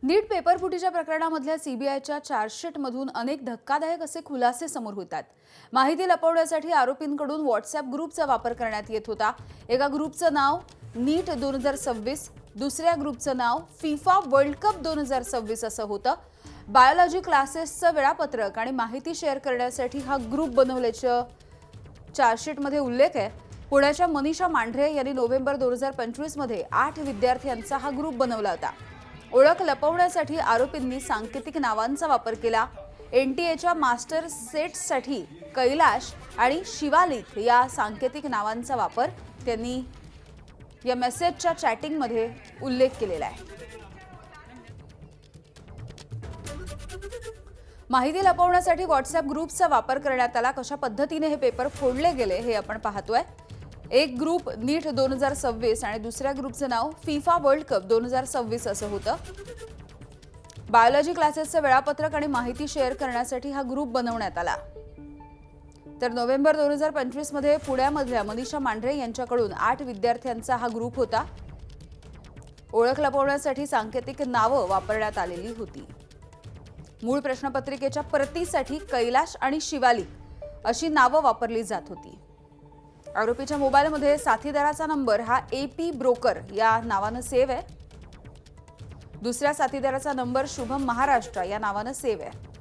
नीट paper फुटीच्या प्रकरणामधल्या सीबीआयच्या चार्जशीटमधून अनेक धक्कादायक असे खुलासे समोर होतात। माहिती लपवण्यासाठी आरोपींकडून व्हॉट्सअप ग्रुपचा वापर करण्यात येत होता। एका ग्रुपचं नाव नीट 2026, दुसऱ्या ग्रुपचं नाव फिफा वर्ल्ड कप 2026 असं होतं। बायोलॉजी क्लासेसचं वेळापत्रक आणि माहिती शेअर करण्यासाठी हा ग्रुप बनवल्याचं चार्जशीटमध्ये उल्लेख आहे। पुण्याच्या मनीषा मांढरे यांनी नोव्हेंबर 2025 मध्ये 8 विद्यार्थ्यांचा हा ग्रुप बनवला होता। ओळख लपवण्यासाठी आरोपींनी सांकेतिक नावांचा वापर केला। एनटीएच्या मास्टर सेट्ससाठी कैलाश आणि शिवालिक या सांकेतिक नावांचा वापर त्यांनी या मेसेजच्या चॅटिंगमध्ये उल्लेख केलेला आहे। माहिती लपवण्यासाठी व्हॉट्सअप ग्रुपचा वापर करण्यात आला। कशा पद्धतीने हे पेपर फोडले गेले हे आपण पाहतोय। एक ग्रुप नीट 2026 आणि दुसऱ्या ग्रुपचं नाव फिफा वर्ल्ड कप 2026 असं होतं। बायोलॉजी क्लासेसचं वेळापत्रक आणि माहिती शेअर करण्यासाठी हा ग्रुप बनवण्यात आला। तर नोव्हेंबर 2025 मध्ये पुण्यामधल्या मनीषा मांढरे यांच्याकडून 8 विद्यार्थ्यांचा हा ग्रुप होता। ओळख लपवण्यासाठी सांकेतिक नावं वापरण्यात आलेली होती। मूळ प्रश्नपत्रिकेच्या प्रतीसाठी कैलाश आणि शिवालिक अशी नावं वापरली जात होती। आरोपीच्या मोबाईलमध्ये साथीदाराचा नंबर हा एपी ब्रोकर या नावानं सेव्ह आहे। दुसऱ्या साथीदाराचा नंबर शुभम महाराष्ट्र या नावानं सेव्ह आहे।